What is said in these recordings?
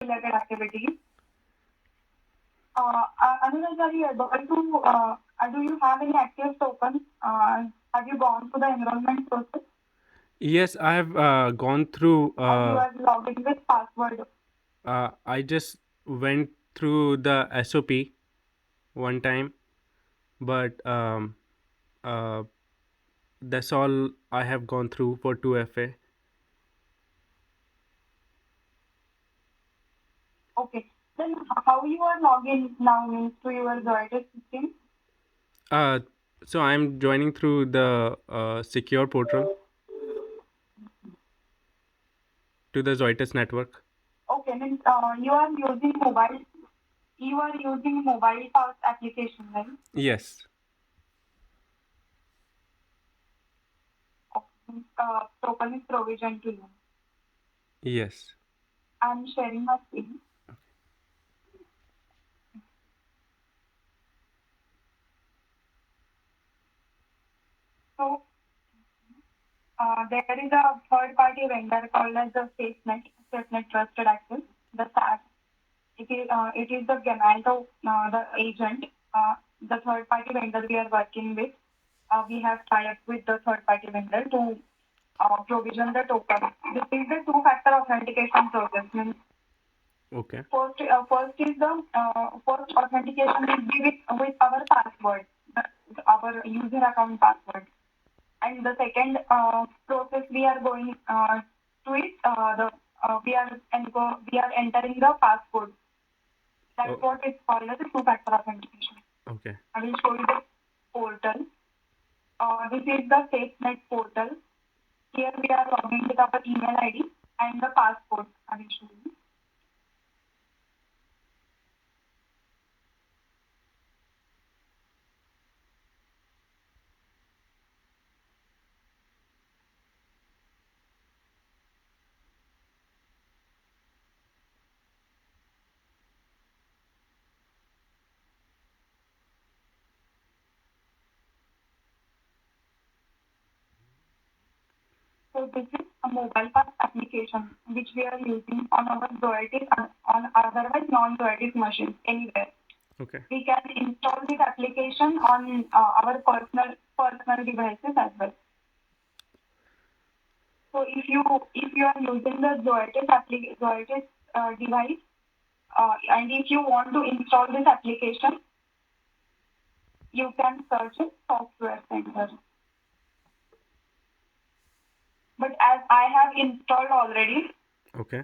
related activities. Anurag, are you able to, do you have any active tokens? Have you gone through the enrollment process? Yes, I have gone through. Or you are logged in with password? I just went through the SOP one time, but uh, that's all I have gone through for 2FA. Okay. Then how you are logging now means to your Zoetis system? Uh, so I'm joining through the secure portal to the Zoetis network. Okay, means you are using mobile pass application, right? Yes, Okay. Means, token is provision to you. yes. I'm sharing my screen. So there is a third party vendor called as the SafeNet Trusted Access, the SAT. It is the Gemalto, the agent, the third party vendor we are working with. We have tied up with the third party vendor to provision the token. This is the two-factor authentication process. Means Okay. first authentication will be with our password, our user account password, and the second process we are going to it, we are entering the passcode. That's Oh, what is called as a two-factor authentication. okay. I will show you the portal. This is the SafeNet portal. Here we are logging with our email ID and the passcode. I will show you. So this is a mobile pass application which we are using on our Zoetis and on otherwise non-Zoetis machines anywhere. Okay. We can install this application on our personal devices as well. So if you are using the Zoetis device, and if you want to install this application, you can search it software center. But as I have installed already, Okay.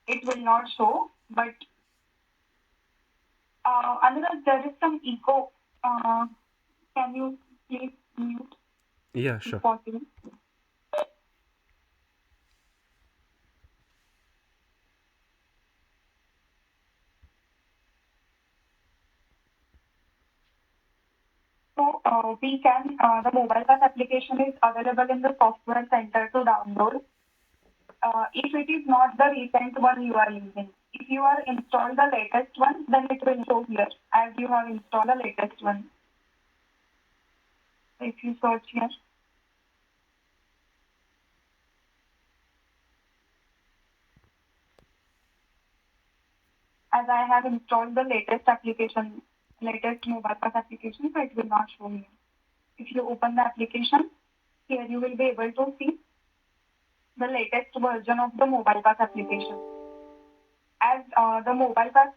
it will not show. But Anurag, there is some echo. Can you please mute Yeah, if sure. possible? So the mobile pass application is available in the software center to download. If it is not the recent one you are using, if you are installed the latest one, then it will show here as you have installed the latest one. So if you search here, as I have installed the latest mobile pass application, so it will not show here. If you open the application, here you will be able to see the latest version of the mobile pass application. As the mobile pass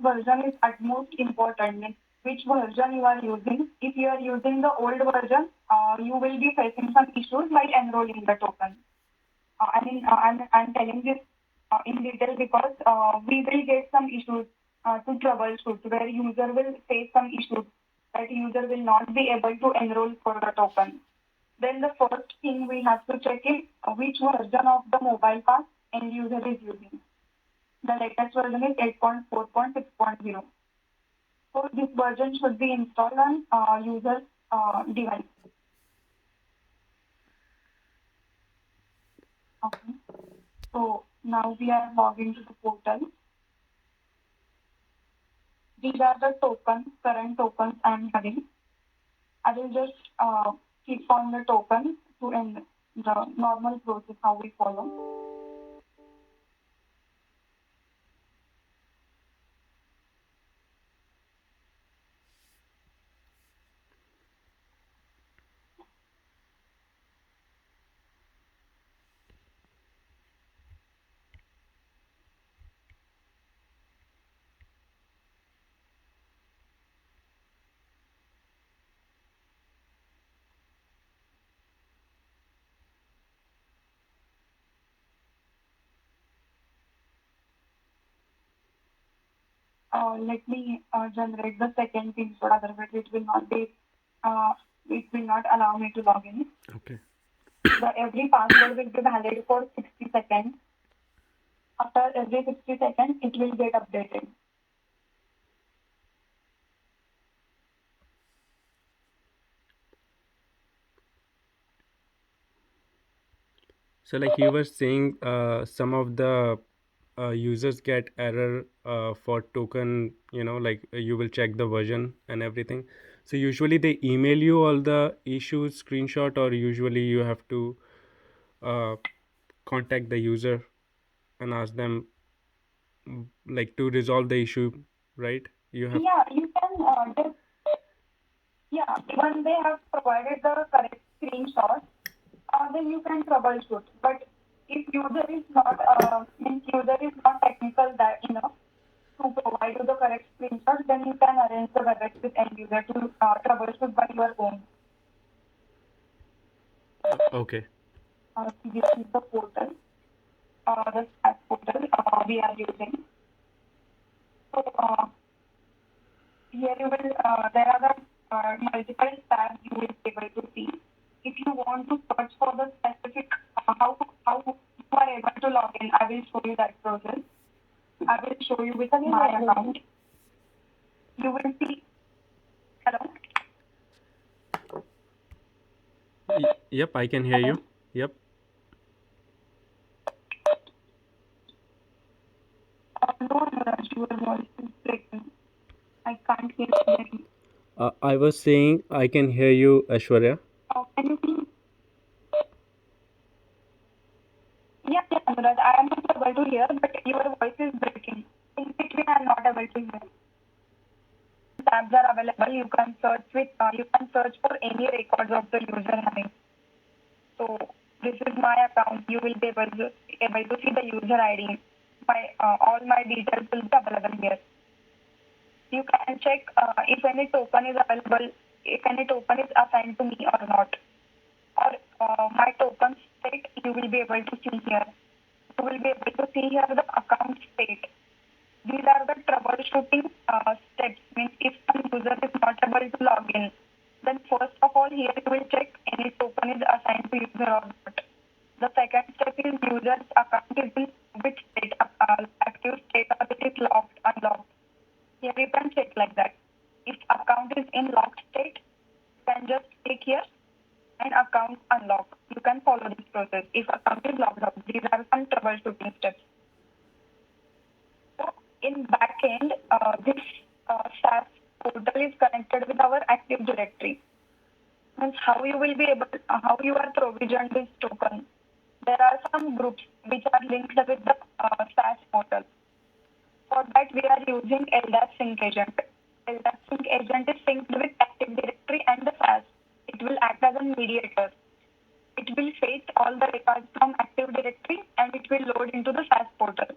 version is at most important, means which version you are using. If you are using the old version, you will be facing some issues while enrolling the token. I'm telling this in detail because we will get some issues to troubleshoot where user will face some issues that user will not be able to enroll for the token. Then the first thing we have to check is which version of the mobile pass end user is using. The latest version is 8.4.6.0. So this version should be installed on user's device. Okay. So now we are logging to the portal. These are the current tokens I'm having. I will just click on the token to end the normal process how we follow. let me generate the second pin code, otherwise it will not allow me to log in. Okay. Every password will be valid for 60 seconds. After every 60 seconds, it will get updated. So like you were saying, some of the users get error for token, like you will check the version and everything. So usually they email you all the issues screenshot, or usually you have to uh, contact the user and ask them, like, to resolve the issue, right? You have. Yeah, you can just, yeah, when they have provided the correct screenshot, then you can troubleshoot. But if user is not technical that enough to provide you the correct screenshot, then you can arrange the WebEx with end user to troubleshoot by your own. Okay. This is the portal, the SaaS portal we are using. So here you will, there are the multiple tabs you will be able to see. If you want to search for the specific, how you are able to log in, I will show you that process. I will show you with my account. You will see, hello? Yep, I can hear you. Yep. No, Niraj, your voice is breaking. I can't hear clearly. I was saying I can hear you, Ashwarya. Can you please? Yeah, Niraj, I am not able to hear, but your voice is breaking. In between, I am not able to hear. Tabs are available. You can search for any records of the user having. So this is my account. You will be able to see the user ID. All my details will be available here. You can check if any token is available, if any token is assigned to me or not. Or my token state you will be able to see here. You will be able to see here the account state. These are the troubleshooting steps. Means if some user is not able to log in, then first of all here you will check any token is assigned to user or not. The second step is user's account is in which state, active state, or it is locked, unlocked. Here you can check like that. If account is in locked state, you can just click here and account unlock. You can follow this process. If account is locked up, these are some troubleshooting steps. So in backend, this SaaS portal is connected with our Active Directory. Means how you will be able, how you are provisioned this token. There are some groups which are linked with the SaaS portal. For that, we are using LDAP Sync Agent. LDAP Sync Agent is synced with Active Directory and the SaaS. It will act as a mediator. It will fetch all the records from Active Directory and it will load into the SaaS portal.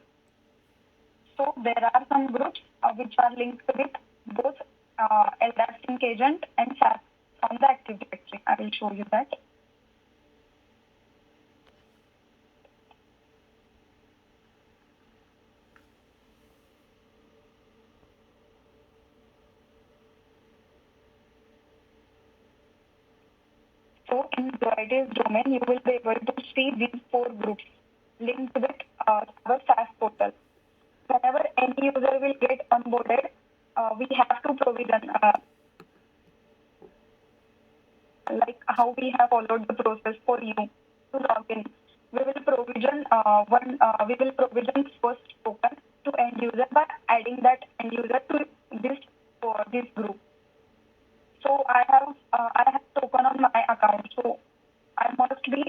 So there are some groups which are linked with both LDAP Sync Agent and SaaS from the Active Directory. I will show you that. So in Zoides domain, you will be able to see these 4 groups linked with our SaaS portal. Whenever any user will get onboarded, we have to provision, like how we have followed the process for you to log in. We will provision first token to end user by adding that end user to this group. So I have token on my account, so I must be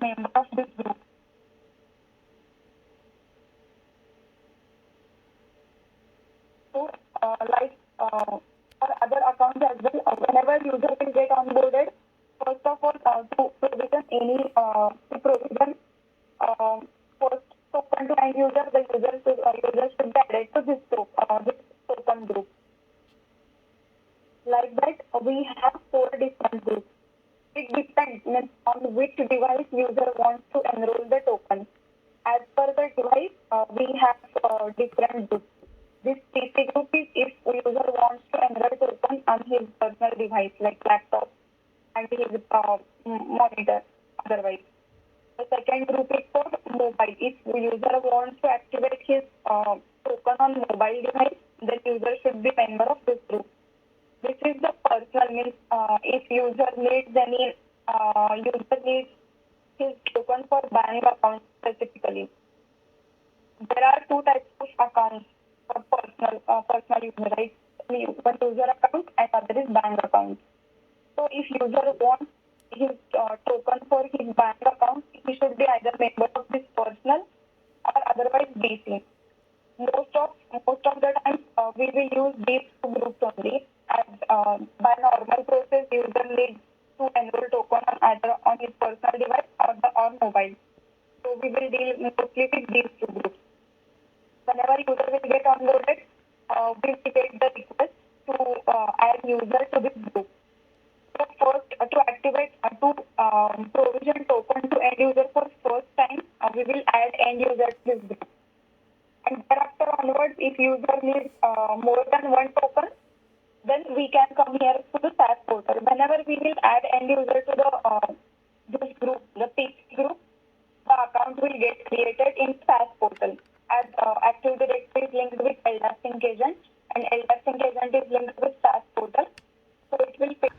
member of this group. So for other accounts as well, whenever user will get onboarded, first of all, to provision first token to end user, the user should be added to this token group. Like that, we have 4 different groups. It depends on which device user wants to enroll the token. As per the device, we have different groups. This PC group is if user wants to enroll token on his personal device like laptop and his monitor otherwise. The second group is called mobile. If user wants to activate his token on mobile device, then user should be member of this group. This is the personal means if user needs his token for bank account specifically. There are two types of accounts for personal user, right? One user account and other is bank account. So if user wants his token for his bank account, he should be either member of this personal or otherwise BC. Most of the time we will use these two groups only, as by normal process user needs to enroll token on either on his personal device or mobile. So we will deal mostly with these two groups. Whenever user will get onboarded, we will get the request to add user to this group. So first, to activate to provision token to end user for first time, we will add end user to this group. And thereafter onwards, if user needs more than one token, then we can come here to the SaaS portal. Whenever we will add end user to the this group, the PC group, the account will get created in SaaS portal. As Active Directory is linked with LDAP Sync Agent, and LDAP Sync Agent is linked with SaaS portal. So it will pick.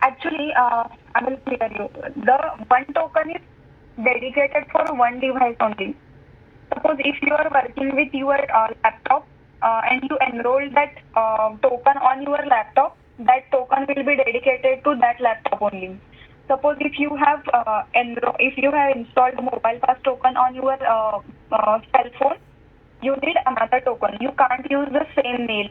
Actually, I will clear you. The one token is dedicated for one device only. Suppose if you are working with your laptop and you enroll that token on your laptop, that token will be dedicated to that laptop only. Suppose if you have installed Mobile Pass token on your cell phone, you need another token. You can't use the same mail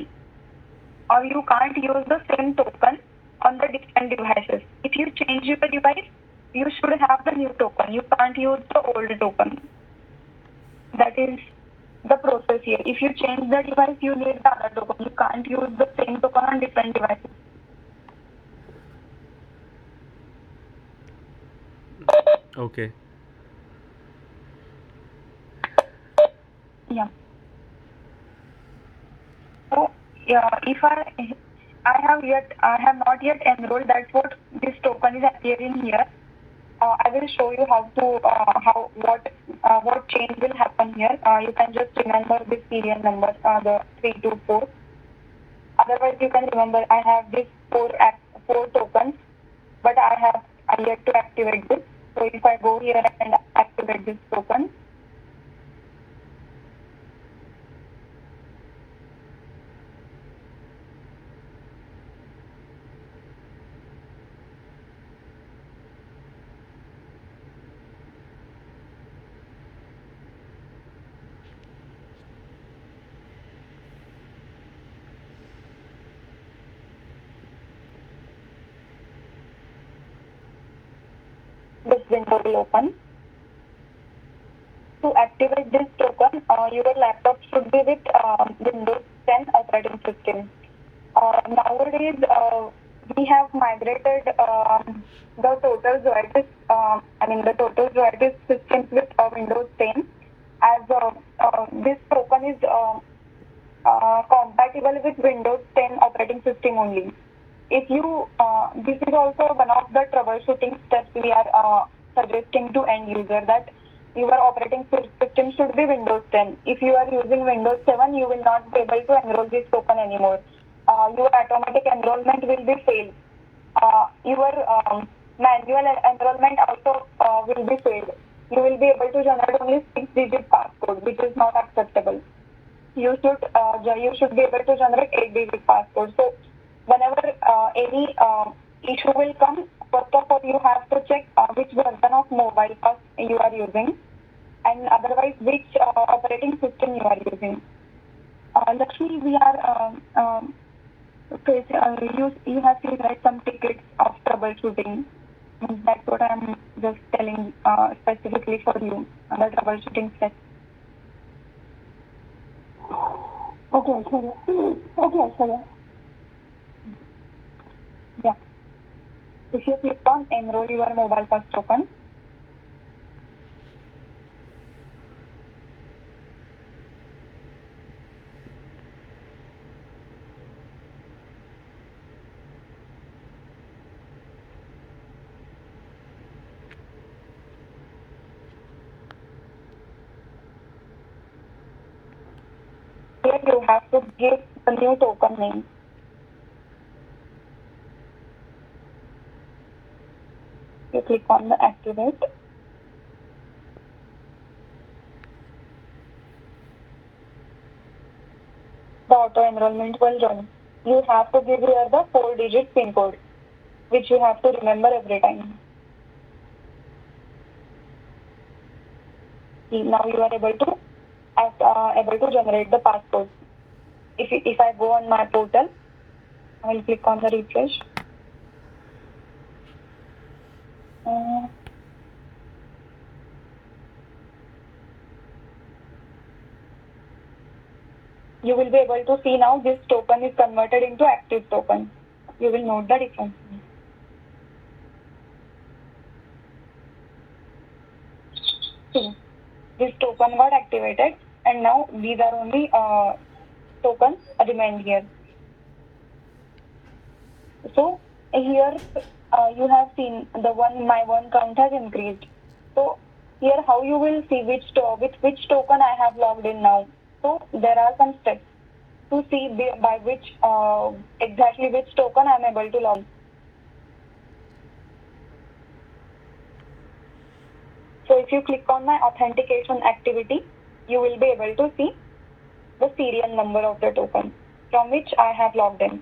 or you can't use the same token on the different devices. If you change your device, you should have the new token. You can't use the old token. That is the process here. If you change the device, you need the other token. You can't use the same token on different devices. Okay. Yeah. So if I have not yet enrolled. That's what this token is appearing here. I will show you what change will happen here. You can just remember this serial number, the 324. Otherwise, you can remember I have these four tokens, but I yet to activate this. So if I go here and activate this token, this window will open. To activate this token, your laptop should be with Windows 10 operating system. Nowadays, we have migrated the total Zoetis, the total Zoetis systems with Windows 10, as this token is compatible with Windows 10 operating system only. If you, this is also one of the troubleshooting steps we are suggesting to end user, that your operating system should be Windows 10. If you are using Windows 7, you will not be able to enroll this token anymore. Your automatic enrollment will be failed. Your manual enrollment also will be failed. You will be able to generate only 6-digit passcode, which is not acceptable. You should be able to generate 8-digit passcode. So whenever any issue will come, first of all you have to check which version of Mobile Pass you are using, and otherwise which operating system you are using. Lakshmi, we are you have seen, right, some tickets of troubleshooting. That's what I'm just telling specifically for you, the troubleshooting steps. Okay, sure. Yeah. If you click on enroll your Mobile Pass token, here you have to give the new token name. You click on the activate. The auto enrollment will join. You have to give here the 4-digit PIN code, which you have to remember every time. See, now you are able to generate the passcode. If I go on my portal, I will click on the refresh. You will be able to see now this token is converted into active token. You will note the difference. See, this token got activated and now these are only tokens remain here. So here you have seen my one count has increased. So here how you will see with which token I have logged in now. So there are some steps to see by which exactly which token I am able to log. So if you click on my authentication activity, you will be able to see the serial number of the token from which I have logged in.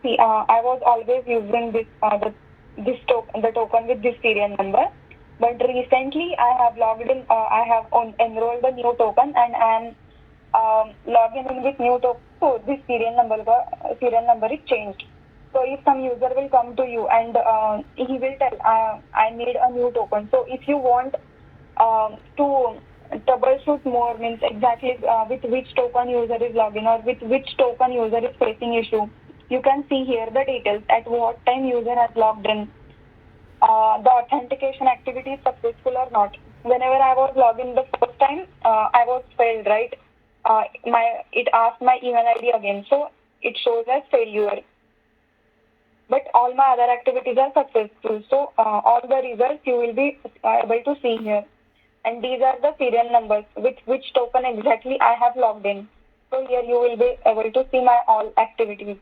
See, I was always using the token with this serial number, but recently I have logged in. I have enrolled a new token, and I am logging in with new token. So this serial number is changed. So if some user will come to you and he will tell, I need a new token. So if you want to troubleshoot more, means exactly with which token user is logging or with which token user is facing issue, you can see here the details at what time user has logged in. The authentication activity is successful or not. Whenever I was logging the first time, I was failed, right? It asked my email ID again, so it shows as failure. But all my other activities are successful. So all the results you will be able to see here. And these are the serial numbers with which token exactly I have logged in. So here you will be able to see my all activities.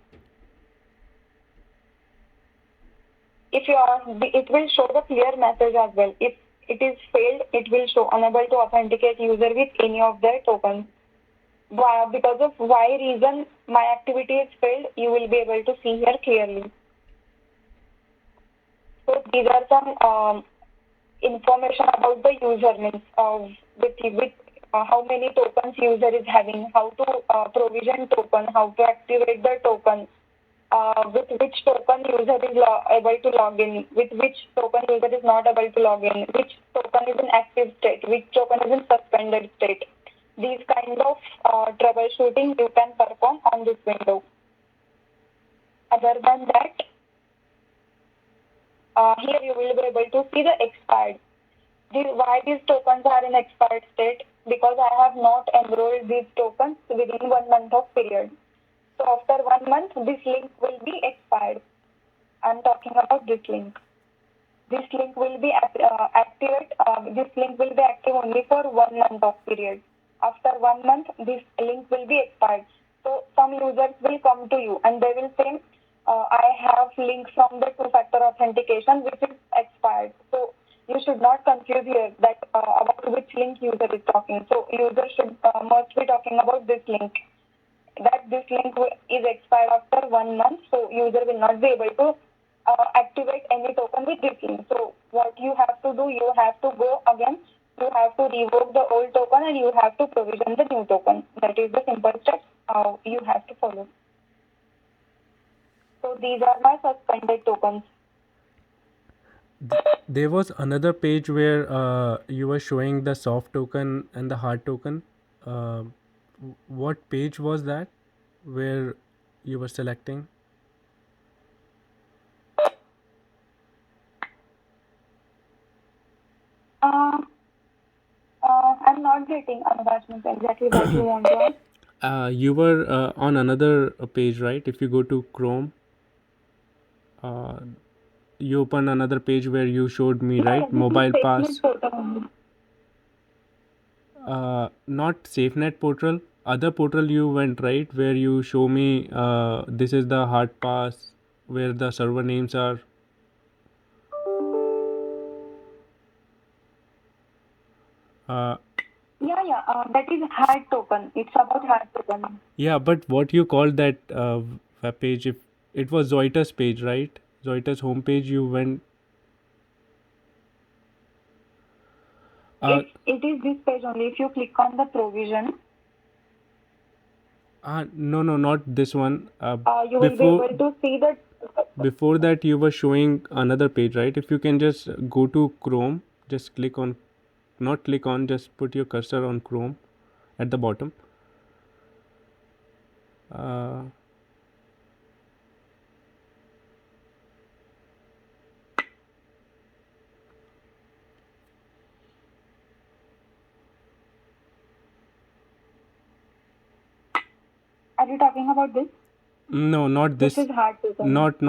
If you are, it will show the clear message as well. If it is failed, it will show unable to authenticate user with any of their tokens. Because of why reason my activity is failed, you will be able to see here clearly. So these are some information about the user, means with how many tokens user is having, how to provision token, how to activate the token, with which token user is able to log in, with which token user is not able to log in, which token is in active state, which token is in suspended state. These kind of troubleshooting you can perform on this window. Other than that, here you will be able to see the expired. Why these tokens are in expired state? Because I have not enrolled these tokens within 1 month of period. So after 1 month, this link will be expired. I am talking about this link. This link will be activate. This link will be active only for 1 month of period. After 1 month, this link will be expired. So some users will come to you and they will say, I have link from the two-factor authentication which is expired. So you should not confuse here that about which link user is talking. So user must be talking about this link. That this link is expired after 1 month, so user will not be able to activate any token with this link. So what you have to do, you have to go again, you have to revoke the old token and you have to provision the new token. That is the simple steps you have to follow. So these are my suspended tokens. There was another page where you were showing the soft token and the hard token. What page was that where you were selecting? I'm not getting attachments exactly what you want to ask. You were on another page, right? If you go to Chrome, you open another page where you showed me, right? Mobile pass. not SafeNet portal. Other portal you went, right, where you show me this is the hard pass where the server names are. That is hard token. It's about hard token. Yeah, but what you called that web page? If it was Zoitus page, right? Zoitus homepage. You went. It is this page only. If you click on the provision, No, not this one. you will be able to see that. Before that, you were showing another page, right? If you can just go to Chrome, just click on, not click on, just put your cursor on Chrome at the bottom. Are you talking about this? No, not this. This is hard token. Not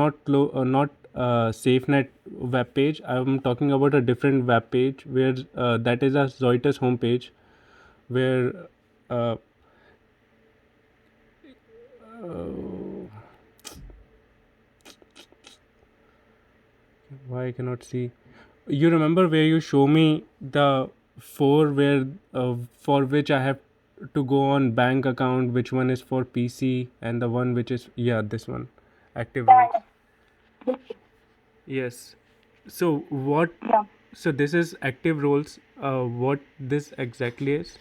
SafeNet web page. I'm talking about a different web page where that is a Zoitus homepage, where why I cannot see. You remember where you show me the four where for which I have to go on bank account, which one is for PC and the one which is this one, active roles. Yes. So what? Yeah. So this is active roles. What this exactly is?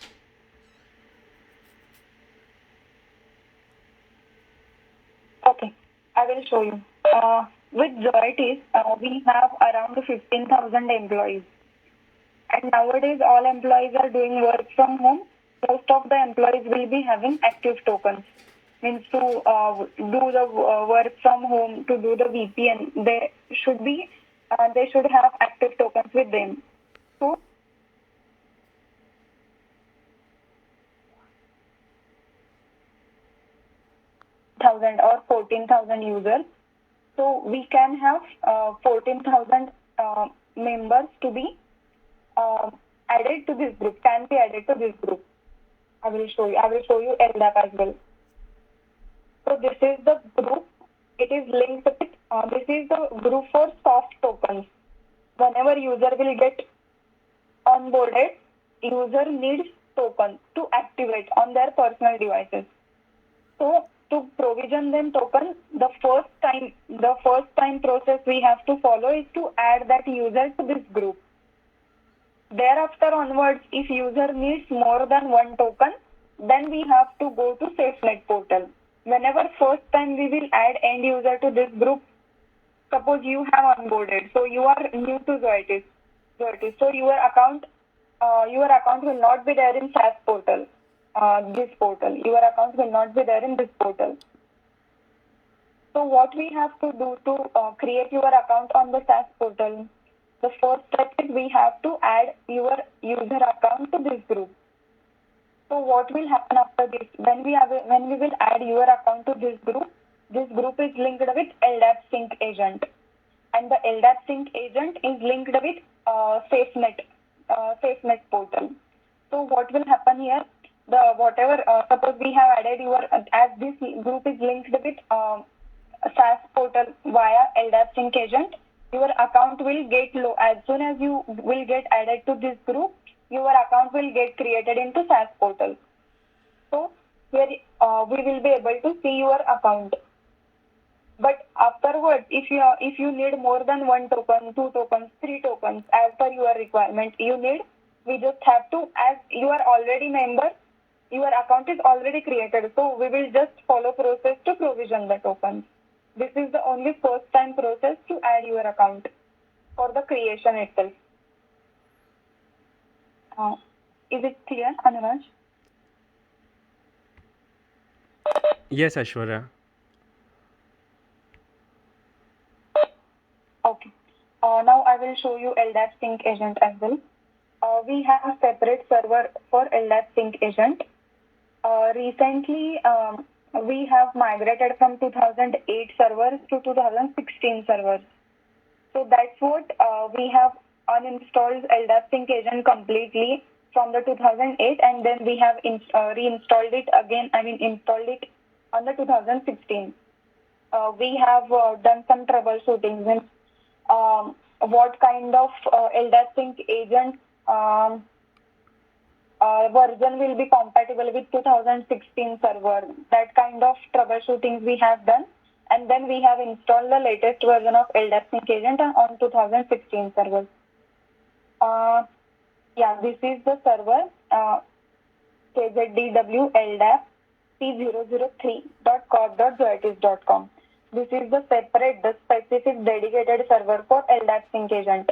Okay, I will show you. With Zoetis, we have around 15,000 employees. And nowadays, all employees are doing work from home. Most of the employees will be having active tokens. Means to do the work from home, to do the VPN, they should have active tokens with them. So, thousand or 14,000 users. So we can have 14,000 members to be added to this group. Can be added to this group. I will show you LDAP as well. So this is the group. It is linked with. This is the group for soft tokens. Whenever user will get onboarded, user needs token to activate on their personal devices. So to provision them token, the first time process we have to follow is to add that user to this group. Thereafter onwards, if user needs more than one token, then we have to go to SafeNet portal. Whenever first time we will add end user to this group, suppose you have onboarded, so you are new to Zoetis. So your account will not be there in SaaS portal. This portal. Your account will not be there in this portal. So what we have to do to create your account on the SaaS portal? The first step is we have to add your user account to this group. So what will happen after this? When we will add your account to this group is linked with LDAP Sync agent, and the LDAP Sync agent is linked with SafeNet portal. So what will happen here? Suppose we have added as this group is linked with SaaS portal via LDAP Sync agent, your account will get low. As soon as you will get added to this group, your account will get created into SaaS portal. So here we will be able to see your account. But afterwards, if you need more than one token, 2 tokens, 3 tokens, as per your requirement, we just have to, as you are already member, your account is already created. So we will just follow process to provision the tokens. This is the only first time process to add your account for the creation itself. Is it clear, Anuraj? Yes, Aishwarya. Okay. Now I will show you LDAP Sync agent as well. We have a separate server for LDAP Sync agent. Recently, we have migrated from 2008 servers to 2016 servers. So that's what we have uninstalled LDAP Sync agent completely from the 2008, and then we have reinstalled it again. Installed it on the 2016. We have done some troubleshooting. Means, what kind of LDAP sync agent version will be compatible with 2016 server. That kind of troubleshooting we have done, and then we have installed the latest version of LDAP sync agent on 2016 server. Yeah, this is the server KZDW LDAP P003.corp.zoetis.com. This is the specific dedicated server for LDAP sync agent.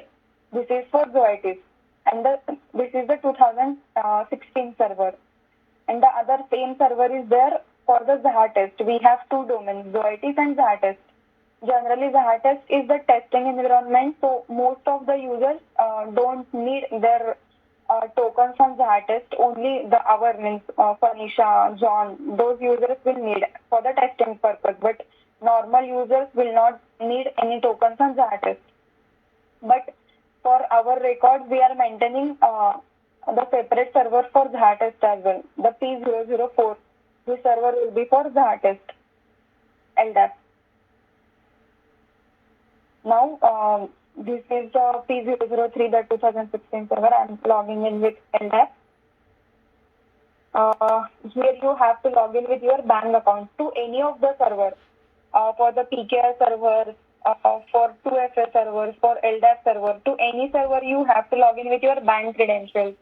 This is for Zoetis, and this is the 2016 server. And the other same server is there for the Zahatest. We have two domains, Zoetis and Zahatest. Generally, Zahatest is the testing environment, so most of the users don't need their tokens from Zahatest. Only our means Fanisha, John, those users will need for the testing purpose. But normal users will not need any tokens on Zahatest. But for our records, we are maintaining the separate server for Zahatest as well. The P004, this server will be for Zahatest LDAP. Now, this is the P003, the 2016 server. I am logging in with LDAP. Here you have to log in with your bank account to any of the servers. For the PKI server, for 2FA servers, for LDAP server, to any server you have to log in with your bank credentials.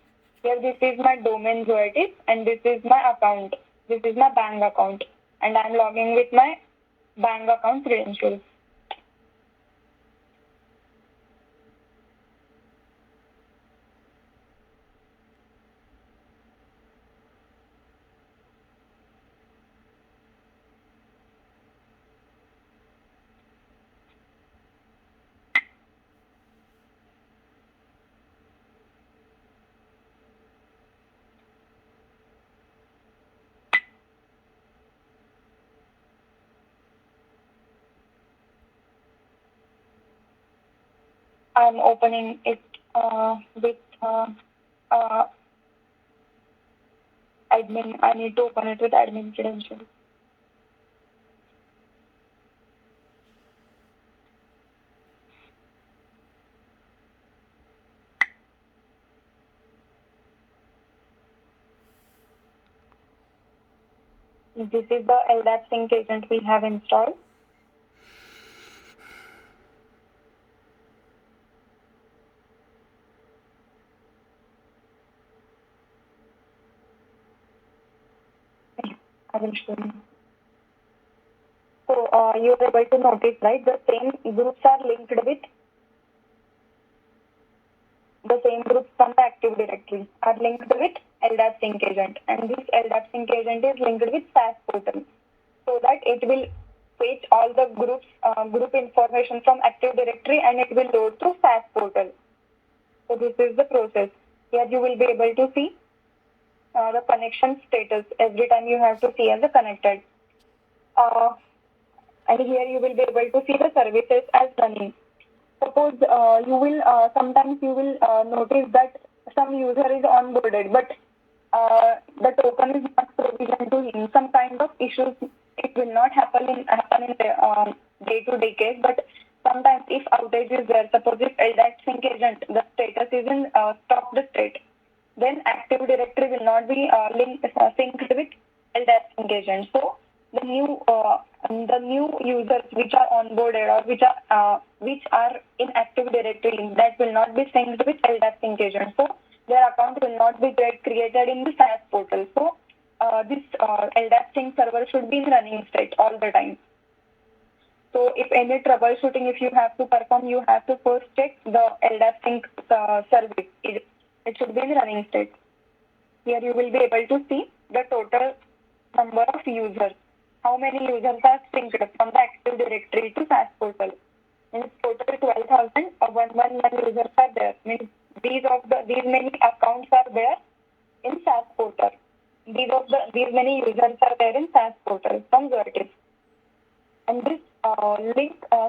Here this is my domain Zoetis, and this is my account. This is my bank account, and I am logging with my bank account credentials. I'm opening it with admin. I need to open it with admin credentials. This is the LDAP sync agent we have installed. I will show you. So you are able to notice, right? The same groups are linked with the same groups from the Active Directory are linked with LDAP sync agent, and this LDAP sync agent is linked with SAS portal, so that it will fetch all the group information from Active Directory and it will load to SAS portal. So this is the process. Here you will be able to see the connection status. Every time you have to see as a connected. And here you will be able to see the services as running. Suppose sometimes you will notice that some user is onboarded, but the token is not provisioned to him. Some kind of issues, it will not happen in day-to-day case, but sometimes if outage is there, suppose if LDAP sync agent, the status is in stopped state, then Active Directory will not be synced with LDAP sync agent. So the new users which are onboarded or which are in Active Directory, that will not be synced with LDAP sync agent. So their account will not be created in the SAS portal. So this LDAP sync server should be in running state all the time. So if any troubleshooting, if you have to perform, you have to first check the LDAP sync service. It should be in running state. Here you will be able to see the total number of users. How many users are synced from the Active Directory to SAS portal? Means total 12,111 users are there. Means these many accounts are there in SAS portal. These many users are there in SAS portal from Zoetis. And this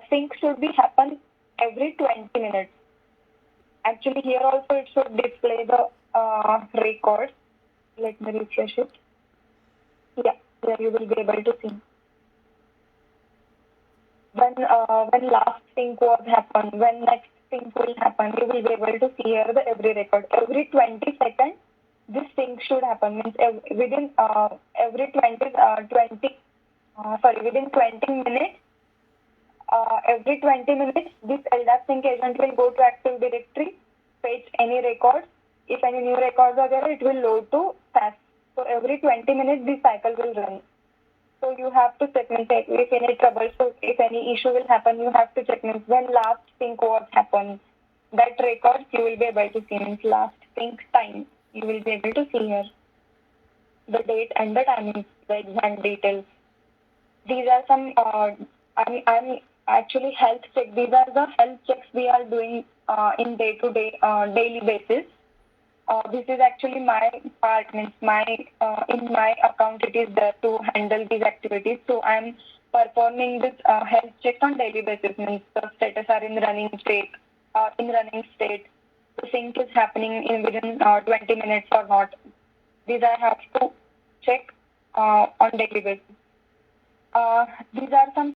sync should be happen every 20 minutes. Actually, here also it should display the records. Let me refresh it. Yeah, there you will be able to see. When last sync was happened, when next sync will happen, you will be able to see here the every record. Every 20 seconds, this sync should happen. Means within every 20 minutes, every 20 minutes, this LDAP sync agent will go to Active Directory, fetch any records. If any new records are there, it will load to SAS. So every 20 minutes, this cycle will run. So you have to check if any trouble, so if any issue will happen, you have to check when last sync was happened. That records you will be able to see means last sync time. You will be able to see here the date and the timing, the exact details. These are some. I'm actually health check. These are the health checks we are doing in day-to-day, daily basis. This is actually my part, means my in my account it is there to handle these activities. So I'm performing this health check on daily basis, means the status are in running state, the sync is happening in within 20 minutes or not. These I have to check on daily basis. These are some